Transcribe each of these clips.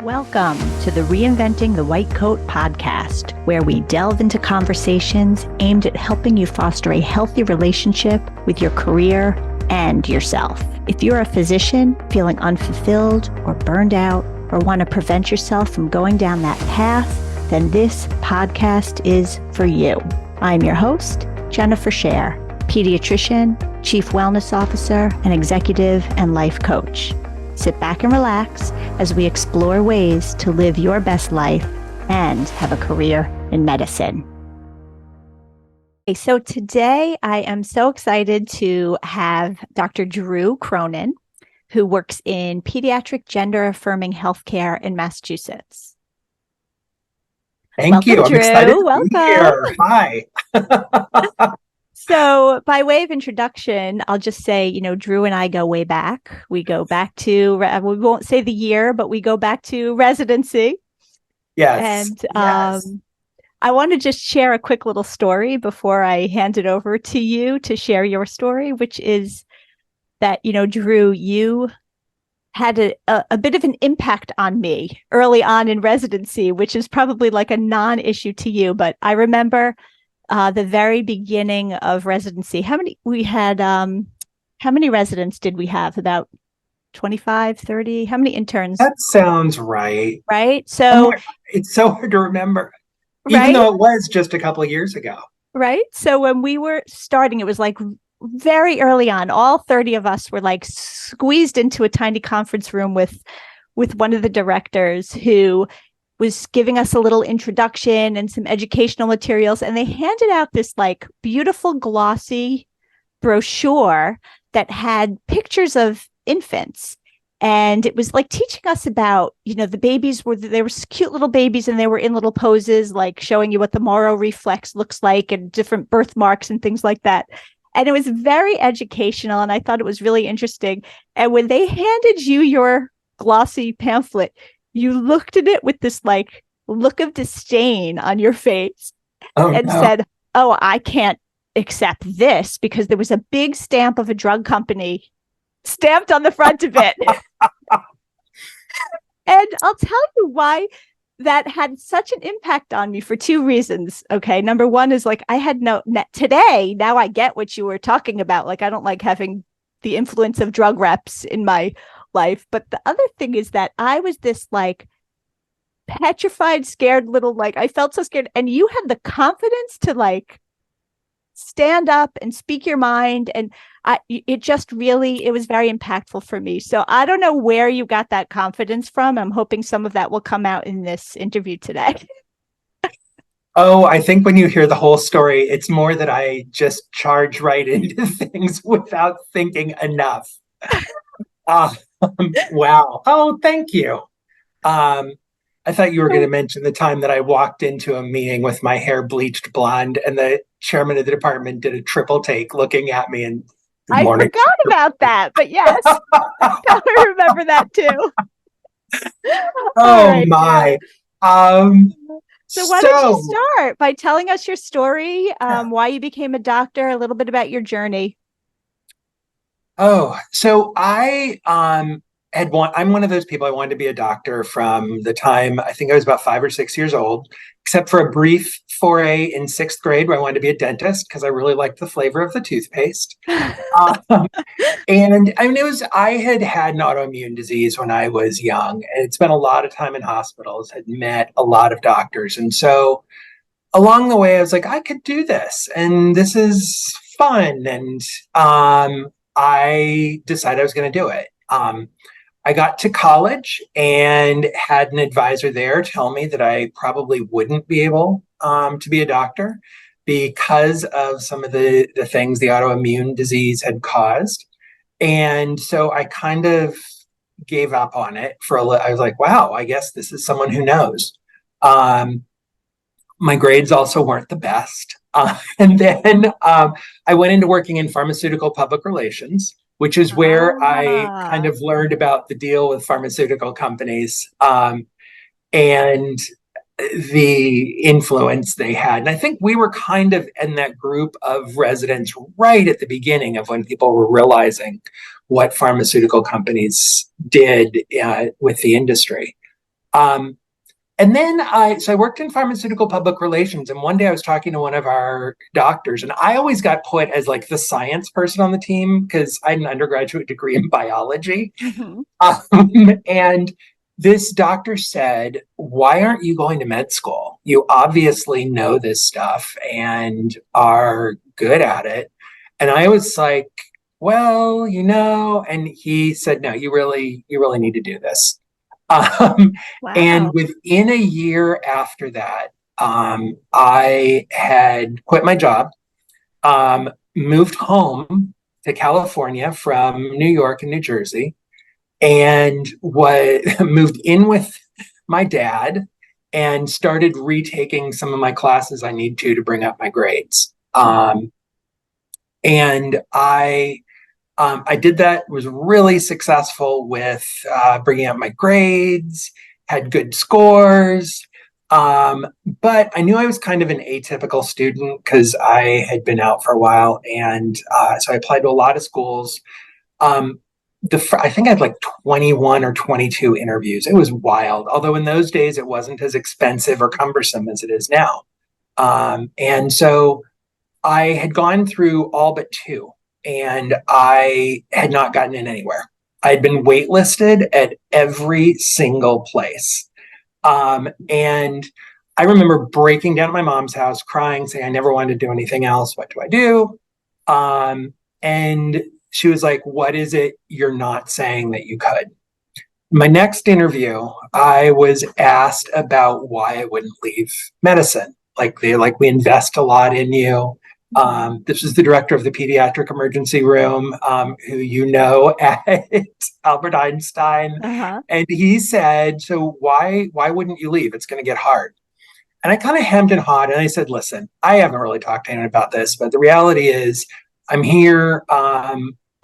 Welcome to the Reinventing the White Coat podcast, where we delve into conversations aimed at helping you foster a healthy relationship with your career and yourself. If you're a physician feeling unfulfilled or burned out or want to prevent yourself from going down that path, then this podcast is for you. I'm your host, Jennifer Scher, pediatrician, chief wellness officer, and executive and life coach. Sit back and relax as we explore ways to live your best life and have a career in medicine. Okay, so today I am so excited to have Dr. Drew Cronyn, who works in Pediatric Gender-Affirming Healthcare in Massachusetts. Thank you. I'm excited to be here. Hi. So by way of introduction, I'll just say, Drew and I go way back. We go back to, we won't say the year, but we go back to residency. Yes. And I want to just share a quick little story before I hand it over to you to share your story, which is that, Drew, you had a bit of an impact on me early on in residency, which is probably like a non-issue to you. But I remember the very beginning of residency. How many residents did we have? About 25, 30? How many interns? That sounds right. Right? So it's so hard to remember, even though it was just a couple of years ago. Right? So when we were starting, it was like very early on. All 30 of us were like squeezed into a tiny conference room with one of the directors who was giving us a little introduction and some educational materials. And they handed out this like beautiful glossy brochure that had pictures of infants. And it was like teaching us about, the babies they were cute little babies and they were in little poses, like showing you what the Moro reflex looks like and different birthmarks and things like that. And it was very educational. And I thought it was really interesting. And when they handed you your glossy pamphlet, you looked at it with this like look of disdain on your face said, "Oh, I can't accept this," because there was a big stamp of a drug company stamped on the front of it. And I'll tell you why that had such an impact on me for two reasons. Okay. Number one is like, I had today, now I get what you were talking about. Like, I don't like having the influence of drug reps in my life. But the other thing is that I was this like petrified, scared little, like I felt so scared. And you had the confidence to like stand up and speak your mind. And it was very impactful for me. So I don't know where you got that confidence from. I'm hoping some of that will come out in this interview today. Oh, I think when you hear the whole story, it's more that I just charge right into things without thinking enough. Wow. Oh, thank you. I thought you were going to mention the time that I walked into a meeting with my hair bleached blonde and the chairman of the department did a triple take looking at me and I forgot about that, but yes, I remember that too. Oh right, my. Yeah. So why don't you start by telling us your story, why you became a doctor, a little bit about your journey. Oh, so I'm one of those people. I wanted to be a doctor from the time I think I was about 5 or 6 years old, except for a brief foray in 6th grade where I wanted to be a dentist because I really liked the flavor of the toothpaste. And I mean, I had an autoimmune disease when I was young and spent a lot of time in hospitals, had met a lot of doctors. And so along the way, I was like, I could do this and this is fun. And I decided I was going to do it. I got to college and had an advisor there tell me that I probably wouldn't be able to be a doctor because of some of the things the autoimmune disease had caused. And so I kind of gave up on it I was like, wow, I guess this is someone who knows. My grades also weren't the best. And then I went into working in pharmaceutical public relations, which is where I kind of learned about the deal with pharmaceutical companies and the influence they had. And I think we were kind of in that group of residents right at the beginning of when people were realizing what pharmaceutical companies did with the industry. Um, and then so I worked in pharmaceutical public relations. And one day I was talking to one of our doctors, and I always got put as like the science person on the team because I had an undergraduate degree in biology. Mm-hmm. And this doctor said, "Why aren't you going to med school? You obviously know this stuff and are good at it." And I was like, "Well, and he said, "No, you really need to do this." Um, and Wow. within a year after that, I had quit my job, moved home to California from New York and New Jersey, and moved in with my dad and started retaking some of my classes I need to bring up my grades. And I did that, was really successful with bringing up my grades, had good scores. But I knew I was kind of an atypical student because I had been out for a while. And so I applied to a lot of schools. Um, I think I had like 21 or 22 interviews. It was wild. Although in those days, it wasn't as expensive or cumbersome as it is now. And so I had gone through all but two, and I had not gotten in anywhere. I'd been waitlisted at every single place. And I remember breaking down at my mom's house, crying, saying, "I never wanted to do anything else. What do I do?" And she was like, "What is it you're not saying that you could?" My next interview, I was asked about why I wouldn't leave medicine. We invest a lot in you. This is the director of the pediatric emergency room, who at Albert Einstein. Uh-huh. And he said, "So why wouldn't you leave? It's going to get hard." And I kind of hemmed and hawed, and I said, "Listen, I haven't really talked to anyone about this, but the reality is I'm here.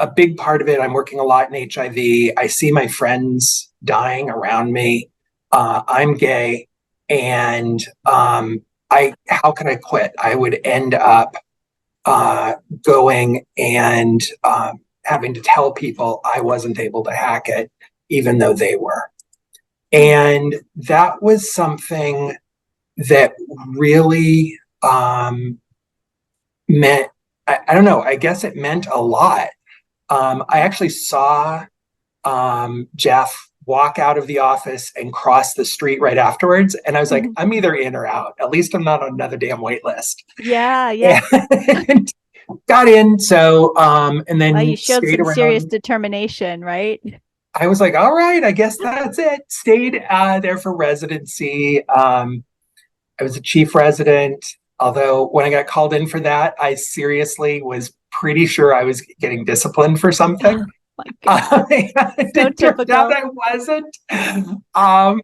A big part of it, I'm working a lot in HIV. I see my friends dying around me. I'm gay, and how can I quit? I would end up going and having to tell people I wasn't able to hack it, even though they were." And that was something that really meant, I don't know, I guess it meant a lot. I actually saw Jeff walk out of the office and cross the street right afterwards. And I was like, I'm either in or out. At least I'm not on another damn wait list. Yeah, yeah. And got in. So, and Well, you then showed stayed some serious around. determination, right? I was like, all right, I guess that's it. Stayed there for residency. I was a chief resident, although when I got called in for that, I seriously was pretty sure I was getting disciplined for something. My God. So It turned out typical. I wasn't,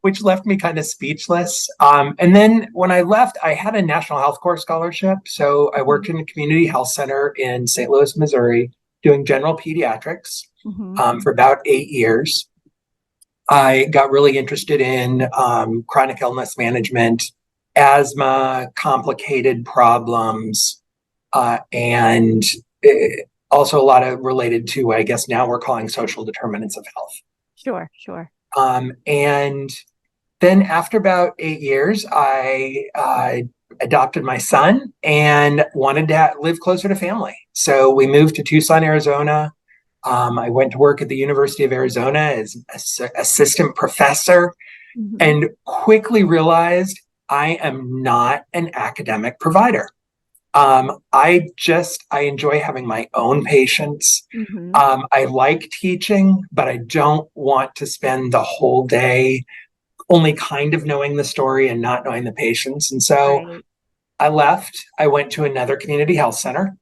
which left me kind of speechless. And then when I left, I had a National Health Corps scholarship. So I worked in a community health center in St. Louis, Missouri, doing general pediatrics for about 8 years. I got really interested in chronic illness management, asthma, complicated problems, and also a lot of related to what I guess now we're calling social determinants of health. Sure, sure. And then after about 8 years, I adopted my son and wanted to live closer to family. So we moved to Tucson, Arizona. I went to work at the University of Arizona as assistant professor and quickly realized I am not an academic provider. I enjoy having my own patients. I like teaching, but I don't want to spend the whole day only kind of knowing the story and not knowing the patients. And so I left. I went to another community health center.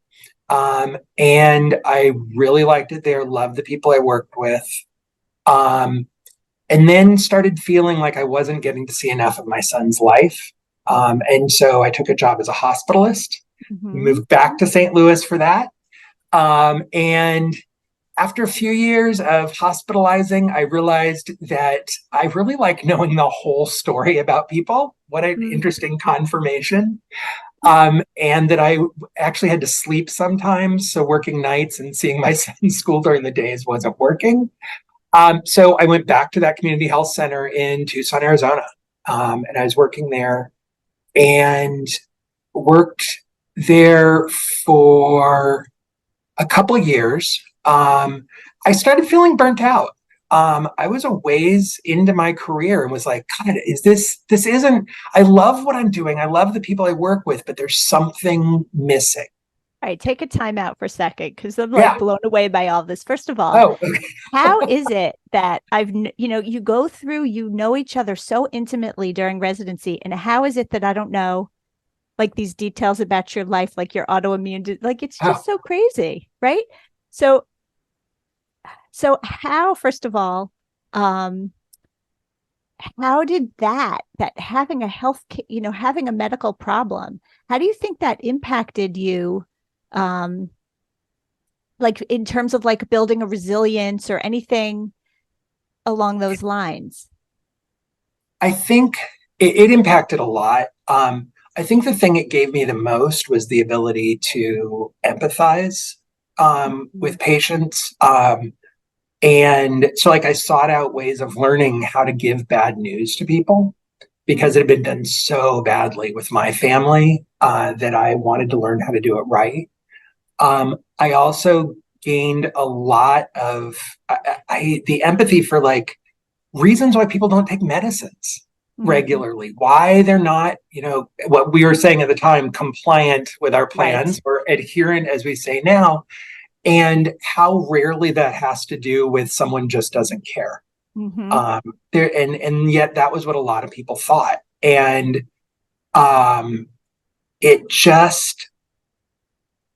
And I really liked it there, loved the people I worked with. And then started feeling like I wasn't getting to see enough of my son's life. And so I took a job as a hospitalist, moved back to St. Louis for that. And after a few years of hospitalizing, I realized that I really like knowing the whole story about people. What an interesting confirmation. And that I actually had to sleep sometimes. So working nights and seeing my son's school during the days wasn't working. So I went back to that community health center in Tucson, Arizona, and I was working there and worked there for a couple of years. I started feeling burnt out. I was a ways into my career and was like, God, this isn't, I love what I'm doing. I love the people I work with, but there's something missing. All right, take a time out for a second because I'm like Yeah. blown away by all this. First of all, Oh, okay. how is it that you go through, each other so intimately during residency, and how is it that I don't know like these details about your life, like your autoimmune, like it's just so crazy, right? So how, first of all, how did that having a having a medical problem, how do you think that impacted you? Like in terms of like building a resilience or anything along those lines? I think it impacted a lot. I think the thing it gave me the most was the ability to empathize with patients. And so, like, I sought out ways of learning how to give bad news to people because it had been done so badly with my family that I wanted to learn how to do it right. I also gained a lot of the empathy for like reasons why people don't take medicines regularly, why they're not, what we were saying at the time, compliant with our plans or adherent, as we say now, and how rarely that has to do with someone just doesn't care. And yet that was what a lot of people thought. And it just,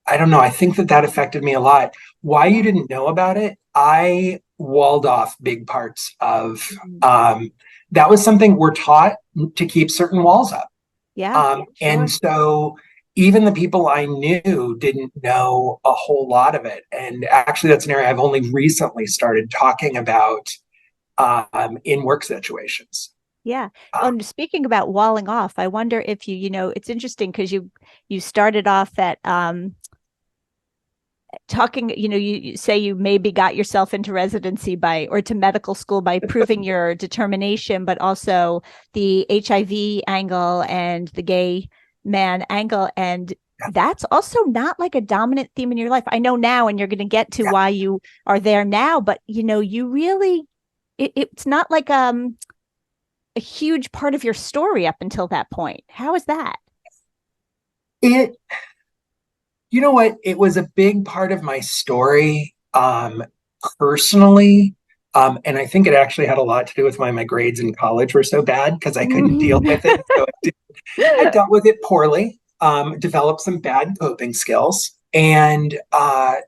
I don't know. I think that affected me a lot. Why you didn't know about it, I walled off big parts of that was something we're taught to keep certain walls up. Sure. And so even the people I knew didn't know a whole lot of it. And actually, that's an area I've only recently started talking about in work situations. Yeah. Speaking about walling off, I wonder if it's interesting because you started off at talking, you say you maybe got yourself into residency or to medical school by proving your determination, but also the HIV angle and the gay man angle. And that's also not like a dominant theme in your life. I know now, and you're going to get to why you are there now, but you really, it's not like a huge part of your story up until that point. How is that? You know what? It was a big part of my story personally. And I think it actually had a lot to do with why my grades in college were so bad because I couldn't deal with it. So I dealt with it poorly, developed some bad coping skills. And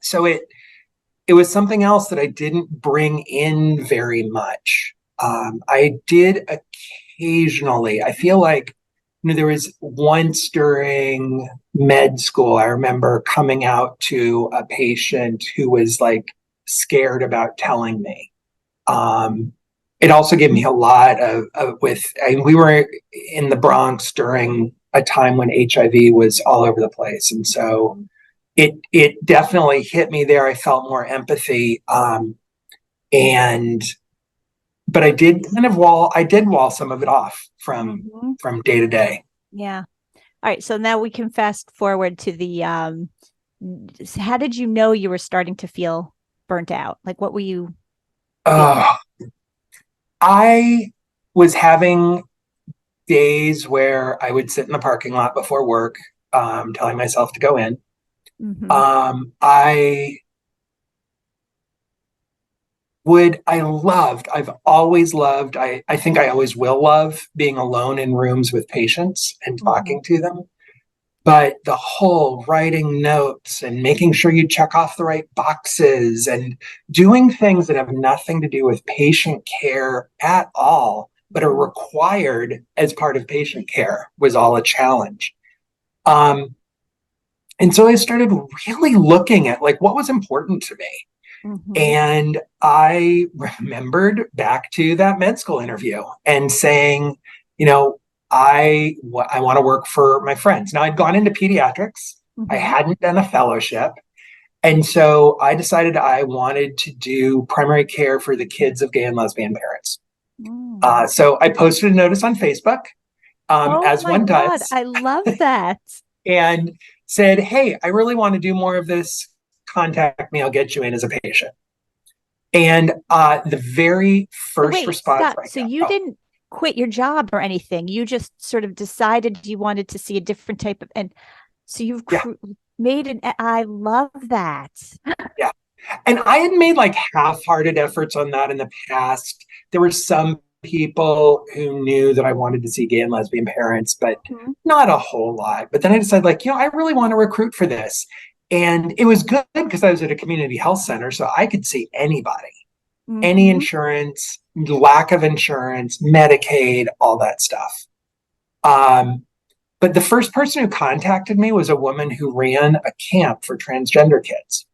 so it was something else that I didn't bring in very much. I did occasionally, I feel like, there was once during med school, I remember coming out to a patient who was like scared about telling me. It also gave me a lot of we were in the Bronx during a time when HIV was all over the place. And so it definitely hit me there. I felt more empathy. But I did wall some of it off from day to day. Yeah. All right. So now we can fast forward to the, how did you know you were starting to feel burnt out? Like, what were you? I was having days where I would sit in the parking lot before work, telling myself to go in. I've always loved, I think I always will love being alone in rooms with patients and talking to them. But the whole writing notes and making sure you check off the right boxes and doing things that have nothing to do with patient care at all, but are required as part of patient care was all a challenge. And so I started really looking at like what was important to me. And I remembered back to that med school interview and saying, I want to work for my friends. Now I'd gone into pediatrics. I hadn't done a fellowship. And so I decided I wanted to do primary care for the kids of gay and lesbian parents. So I posted a notice on Facebook, Oh as my one God, does, I love that. and said, hey, I really want to do more of this. Contact me, I'll get you in as a patient. And the very So first wait, response stop. I So got, you didn't quit your job or anything. You just sort of decided you wanted to see a different type of, and so you've yeah, made an, I love that. yeah. And I had made like half-hearted efforts on that in the past. There were some people who knew that I wanted to see gay and lesbian parents, but Mhm. not a whole lot. But then I decided, like, I really want to recruit for this. And it was good because I was at a community health center, so I could see anybody, any Mhm. insurance, lack of insurance, Medicaid, all that stuff. Um, but the first person who contacted me was a woman who ran a camp for transgender kids.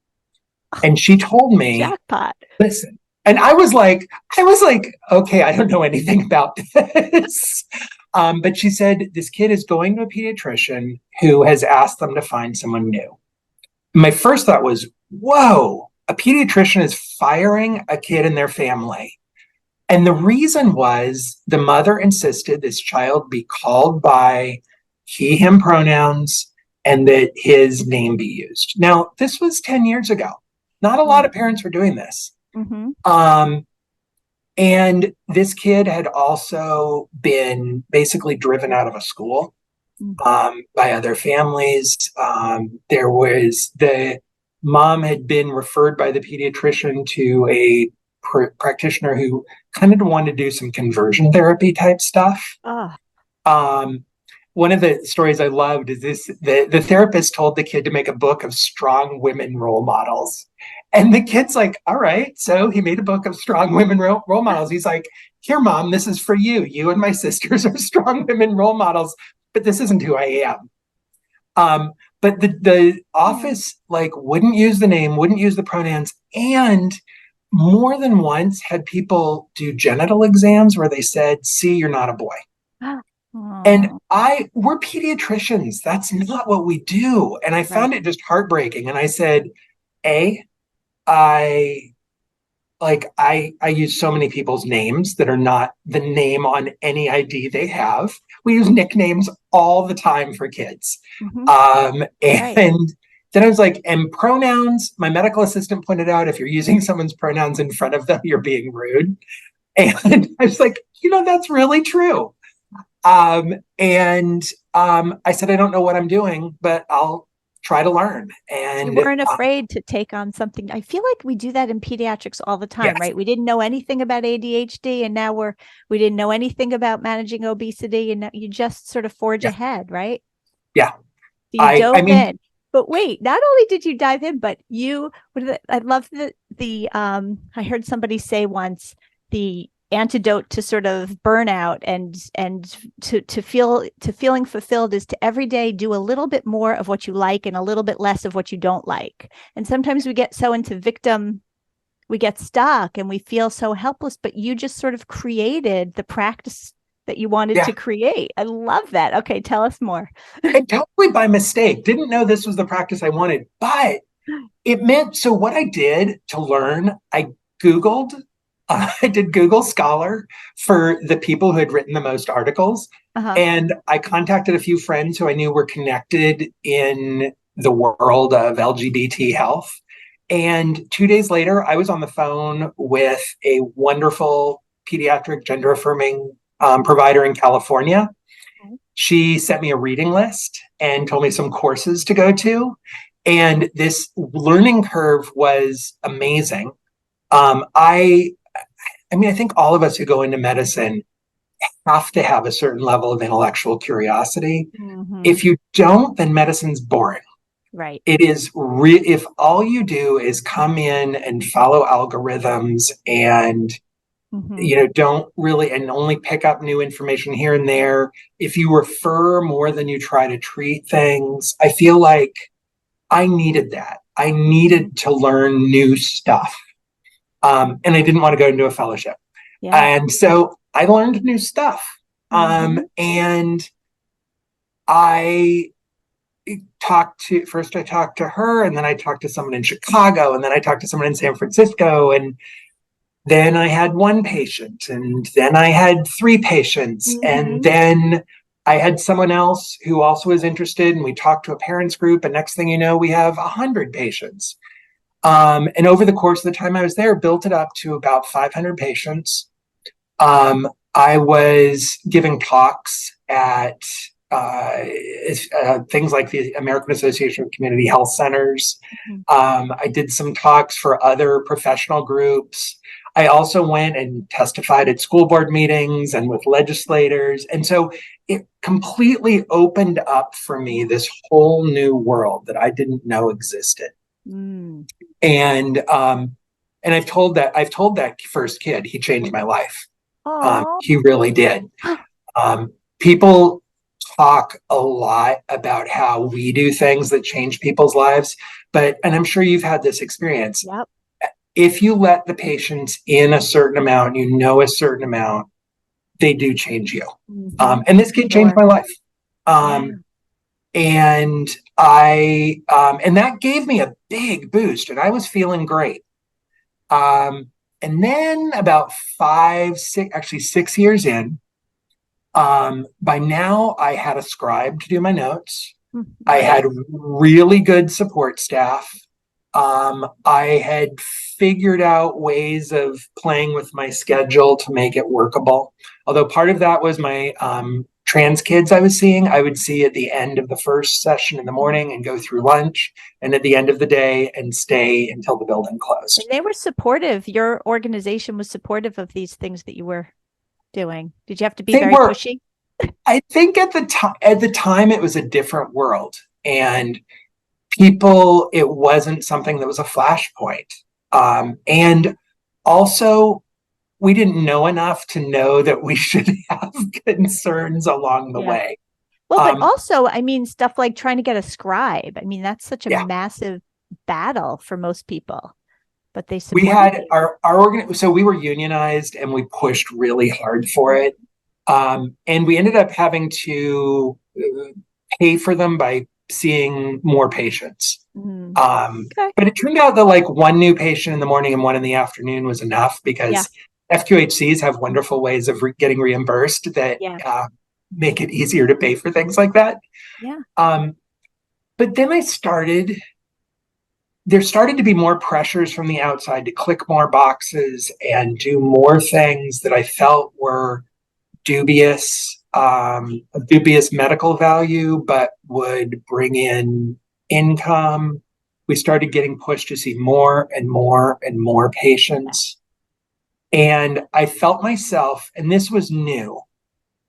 And she told me, Jackpot. listen, and I was like, okay, I don't know anything about this. But she said, this kid is going to a pediatrician who has asked them to find someone new. My first thought was, whoa, a pediatrician is firing a kid and their family. And the reason was the mother insisted this child be called by he, him pronouns and that his name be used. Now, this was 10 years ago. Not a lot of parents were doing this. Mm-hmm. Um, and this kid had also been basically driven out of a school by other families. There was the mom had been referred by the pediatrician to a practitioner who kind of wanted to do some conversion therapy type stuff. Oh, Um, one of the stories I loved is this: the therapist told the kid to make a book of strong women role models. And the kid's like, all right. So he made a book of strong women role models. He's like, here, mom, this is for you. You and my sisters are strong women role models, but this isn't who I am. But the office like wouldn't use the name, wouldn't use the pronouns, and more than once had people do genital exams where they said, see, you're not a boy. And oh, we're pediatricians. That's not what we do. And I right. found it just heartbreaking. And I said, A, I I use so many people's names that are not the name on any ID they have. We use nicknames all the time for kids. Mm-hmm. Right. And then I was like, and pronouns, my medical assistant pointed out if you're using someone's pronouns in front of them, you're being rude. And I was like, that's really true. And I said, I don't know what I'm doing, but I'll try to learn. You And weren't afraid to take on something. I feel like we do that in pediatrics all the time, yes, right? We didn't know anything about ADHD, and now we didn't know anything about managing obesity, and now you just sort of forge yeah, ahead, right? yeah. So you I dove mean, in. But wait, not only did you dive in, but I love the I heard somebody say once the antidote to sort of burnout and to feeling fulfilled is to every day do a little bit more of what you like and a little bit less of what you don't like. And sometimes we get so into victim, we get stuck and we feel so helpless, but you just sort of created the practice that you wanted yeah, to create. I love that. Okay, tell us more. and totally by mistake. Didn't know this was the practice I wanted, but it meant so what I did to learn, I Googled, I did Google Scholar for the people who had written the most articles. Uh-huh. And I contacted a few friends who I knew were connected in the world of LGBT health. And 2 days later, I was on the phone with a wonderful pediatric gender affirming provider in California. She sent me a reading list and told me some courses to go to. And this learning curve was amazing. I mean, I think all of us who go into medicine have to have a certain level of intellectual curiosity. Mm-hmm. If you don't, then medicine's boring. Right. It is if all you do is come in and follow algorithms and Mm-hmm. don't really and only pick up new information here and there. If you refer more than you try to treat things, I feel like I needed that. I needed to learn new stuff. And I didn't want to go into a fellowship. Yeah. And so I learned new stuff. Mm-hmm. And I I talked to her, and then I talked to someone in Chicago, and then I talked to someone in San Francisco, and then I had one patient, and then I had three patients, and then I had someone else who also was interested, and we talked to a parents group, and next thing you know, we have 100 patients. And over the course of the time I was there, built it up to about 500 patients. I was giving talks at things like the American Association of Community Health Centers. I did some talks for other professional groups. I also went and testified at school board meetings and with legislators. And so it completely opened up for me this whole new world that I didn't know existed. And I've told that first kid, he changed my life. He really did. People talk a lot about how we do things that change people's lives, and I'm sure you've had this experience. Yep. If you let the patients in a certain amount, a certain amount, they do change you. And this kid changed my life. And that gave me a big boost, and I was feeling great. And then about 6 years in, by now I had a scribe to do my notes. I had really good support staff. I had figured out ways of playing with my schedule to make it workable. Although part of that was my trans kids I was seeing, I would see at the end of the first session in the morning and go through lunch, and at the end of the day and stay until the building closed. And they were supportive. Your organization was supportive of these things that you were doing. Did you have to be very pushy? I think at the time it was a different world, and it wasn't something that was a flashpoint. And also, we didn't know enough to know that we should have concerns along the way. Well, but also, I mean, stuff like trying to get a scribe. I mean, that's such a massive battle for most people. But they supported we had our so we were unionized, and we pushed really hard for it. And we ended up having to pay for them by seeing more patients. But it turned out that like one new patient in the morning and one in the afternoon was enough, because FQHCs have wonderful ways of getting reimbursed that make it easier to pay for things like that. But then there started to be more pressures from the outside to click more boxes and do more things that I felt were dubious medical value, but would bring in income. We started getting pushed to see more and more and more patients. And I felt myself, and this was new,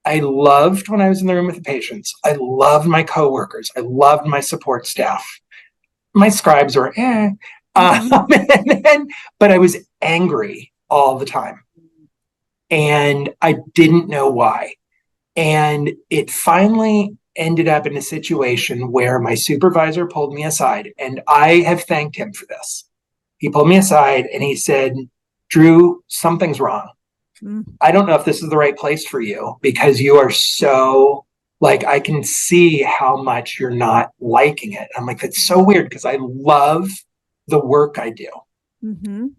I loved when I was in the room with the patients. I loved my coworkers. I loved my support staff. My scribes were but I was angry all the time. And I didn't know why. And it finally ended up in a situation where my supervisor pulled me aside, and I have thanked him for this. He pulled me aside and he said, "Drew, something's wrong. I don't know if this is the right place for you, because you are so, like, I can see how much you're not liking it." I'm like, that's so weird, because I love the work I do.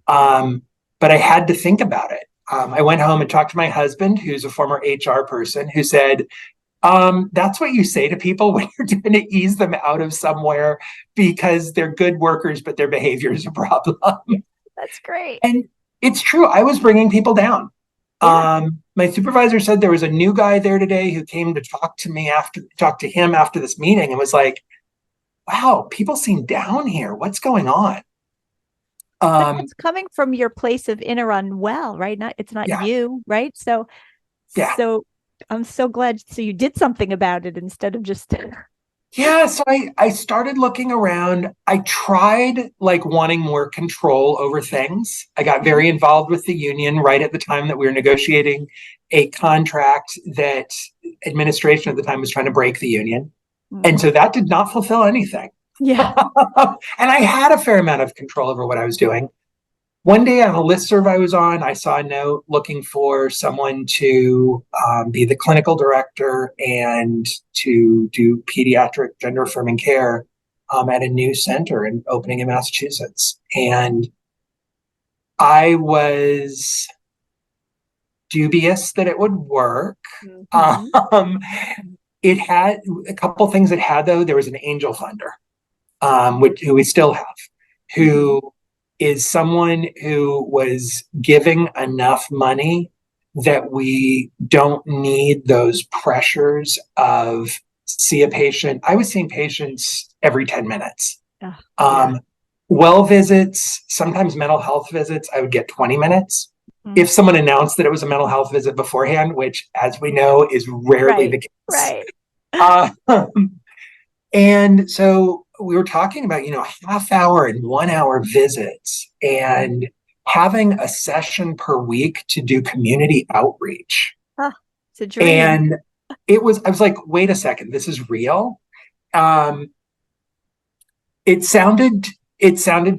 But I had to think about it. I went home and talked to my husband, who's a former HR person, who said, that's what you say to people when you're trying to ease them out of somewhere because they're good workers, but their behavior is a problem. That's great. And it's true. I was bringing people down. My supervisor said there was a new guy there today who came to talk to him after this meeting, and was like, "Wow, people seem down here. What's going on?" It's coming from your place of inner unwell, right? It's not you, right? So I'm so glad. So you did something about it instead of just. So I started looking around. I tried like wanting more control over things. I got very involved with the union right at the time that we were negotiating a contract that administration at the time was trying to break the union. And so that did not fulfill anything. And I had a fair amount of control over what I was doing. one day on a listserv I was on, I saw a note looking for someone to be the clinical director and to do pediatric gender-affirming care at a new center and opening in Massachusetts. And I was dubious that it would work. Mhm. It had a couple things it had, though. There was an angel funder, who we still have, who is someone who was giving enough money that we don't need those pressures of see a patient. I was seeing patients every 10 minutes. Yeah. Well visits, sometimes mental health visits, I would get 20 minutes. Mhm. If someone announced that it was a mental health visit beforehand, which, as we know, is rarely the case. Right. And so we were talking about, half hour and 1 hour visits and having a session per week to do community outreach. Oh, it's a dream. And I was like, wait a second, this is real. It sounded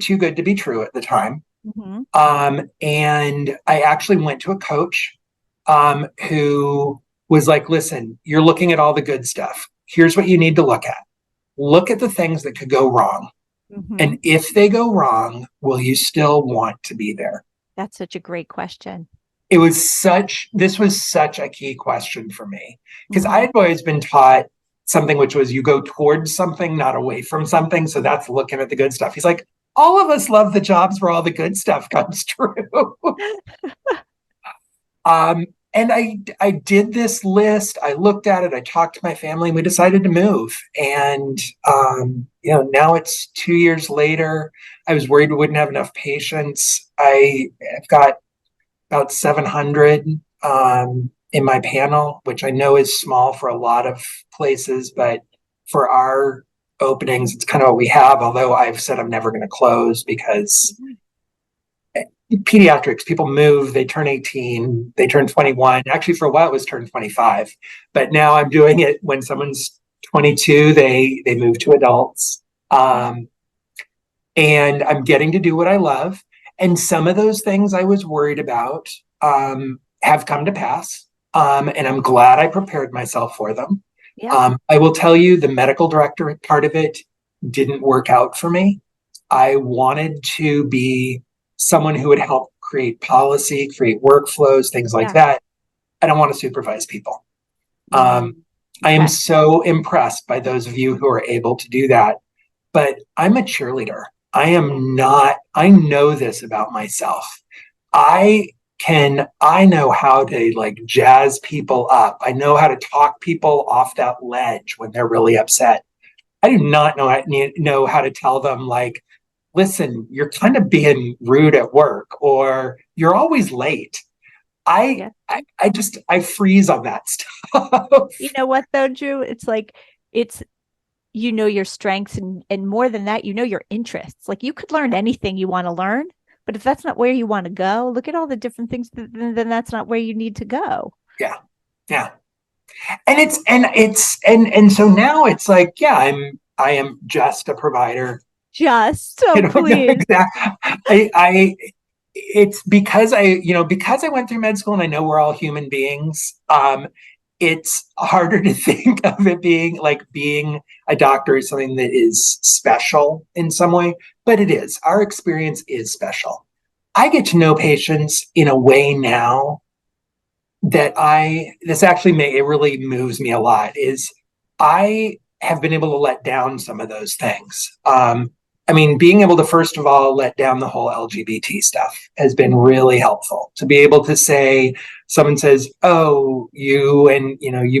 too good to be true at the time. Mhm. And I actually went to a coach who was like, listen, you're looking at all the good stuff. Here's what you need to look at. Look at the things that could go wrong. Mhm. And if they go wrong, will you still want to be there? That's such a great question. This was such a key question for me, because I had always been taught something, which was you go towards something, not away from something. So that's looking at the good stuff. He's like, all of us love the jobs where all the good stuff comes true. And I did this list. I looked at it. I talked to my family, and we decided to move. And now it's 2 years later. I was worried we wouldn't have enough patients. I've got about 700 in my panel, which I know is small for a lot of places, but for our openings, it's kind of what we have. Although I've said I'm never going to close, because pediatrics, people move, they turn 18, they turn 21. Actually, for a while it was turn 25, but now I'm doing it when someone's 22, they move to adults. And I'm getting to do what I love. And some of those things I was worried about have come to pass. And I'm glad I prepared myself for them. Yeah. I will tell you, the medical director part of it didn't work out for me. I wanted to be someone who would help create policy, create workflows, things like that. I don't want to supervise people. I am so impressed by those of you who are able to do that, but I'm a cheerleader. I am not. I know this about myself. I know how to jazz people up. I know how to talk people off that ledge when they're really upset. I do not know how to tell them, listen, you're kind of being rude at work, or you're always late. I freeze on that stuff. You know what though, Drew? It's your strengths, and more than that, your interests. You could learn anything you want to learn, but if that's not where you want to go, look at all the different things, then that's not where you need to go. Yeah. And so now it's like, I am just a provider. Please. Exactly. It's because I went through med school and I know we're all human beings. It's harder to think of it being a doctor is something that is special in some way, but it is. Our experience is special. I get to know patients in a way now that it really moves me a lot. Is I have been able to let down some of those things. Being able to, first of all, let down the whole LGBT stuff has been really helpful. To be able to say, someone says, oh, you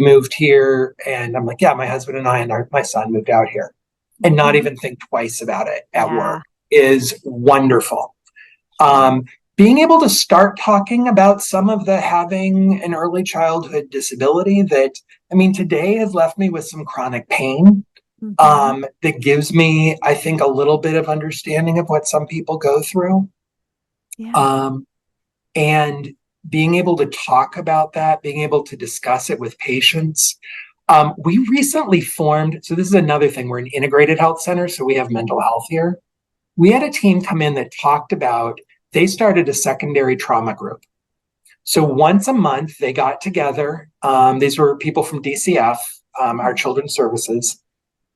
moved here. And I'm like, yeah, my husband and I and my son moved out here. And not even think twice about it at work is wonderful. Being able to start talking about some of the having an early childhood disability that, today has left me with some chronic pain. That gives me, I think, a little bit of understanding of what some people go through. And being able to talk about that, being able to discuss it with patients. We recently formed, so this is another thing, we're an integrated health center, so we have mental health here. We had a team come in that talked about they started a secondary trauma group. So once a month, they got together. These were people from DCF, our children's services,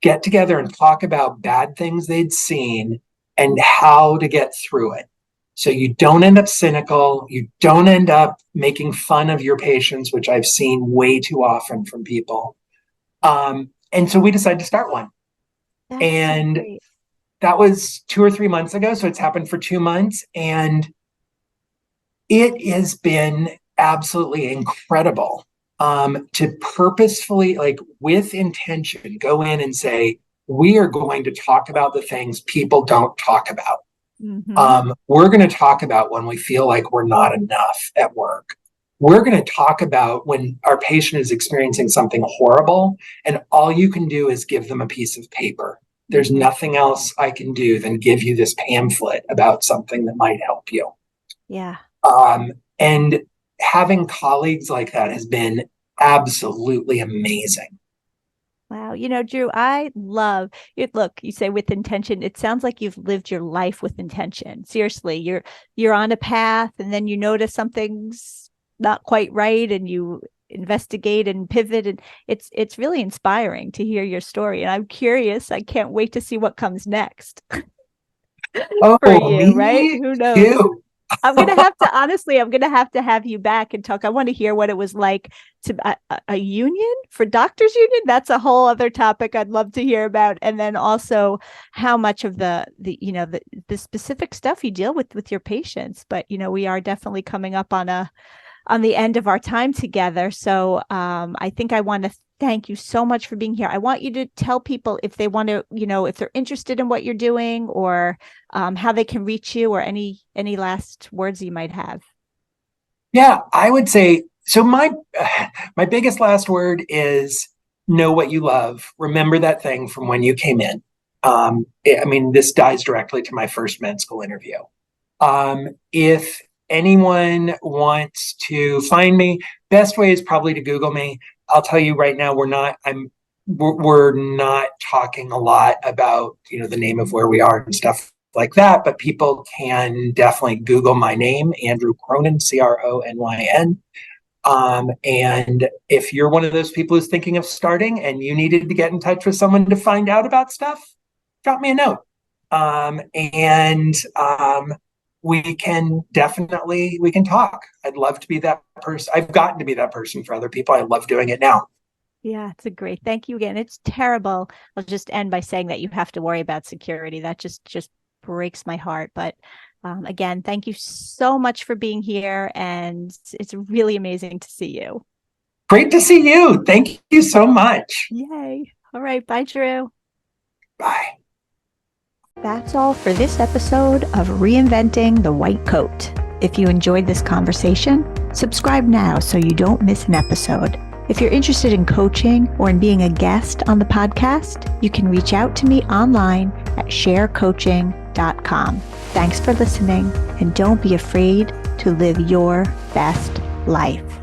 get together and talk about bad things they'd seen and how to get through it. So you don't end up cynical. You don't end up making fun of your patients, which I've seen way too often from people. And so we decided to start one. That's and so that was 2 or 3 months ago. So it's happened for 2 months. And it has been absolutely incredible to purposefully, like with intention, go in and say, we are going to talk about the things people don't talk about. We're going to talk about when we feel like we're not enough at work. We're going to talk about when our patient is experiencing something horrible and all you can do is give them a piece of paper. There's nothing else I can do than give you this pamphlet about something that might help you. Yeah. And having colleagues like that has been absolutely amazing. Wow. You know, Drew, I love it. Look, you say with intention, it sounds like you've lived your life with intention. Seriously, you're on a path and then you notice something's not quite right and you investigate and pivot. And it's really inspiring to hear your story. And I'm curious. I can't wait to see what comes next for you, right? Who knows? Too. I'm going to have to, honestly, I'm going to have you back and talk. I want to hear what it was like to a union for doctors union. That's a whole other topic I'd love to hear about. And then also how much of the specific stuff you deal with your patients. But, we are definitely coming up on the end of our time together. So I think I want to thank you so much for being here. I want you to tell people if they want to, if they're interested in what you're doing or how they can reach you or any last words you might have. Yeah, I would say, so my biggest last word is know what you love. Remember that thing from when you came in. This dies directly to my first med school interview. If anyone wants to find me, best way is probably to Google me. I'll tell you right now, we're not talking a lot about, the name of where we are and stuff like that, but people can definitely Google my name, Andrew Cronyn, Cronyn. And if you're one of those people who's thinking of starting and you needed to get in touch with someone to find out about stuff, drop me a note. We can talk. I'd love to be that person. I've gotten to be that person for other people. I love doing it now. Yeah, it's a great. Thank you again. It's terrible. I'll just end by saying that you have to worry about security. That just breaks my heart. But again, thank you so much for being here. And it's really amazing to see you. Great to see you. Thank you so much. Yay. All right. Bye, Drew. Bye. That's all for this episode of Reinventing the White Coat. If you enjoyed this conversation, subscribe now so you don't miss an episode. If you're interested in coaching or in being a guest on the podcast, you can reach out to me online at sharecoaching.com. Thanks for listening, and don't be afraid to live your best life.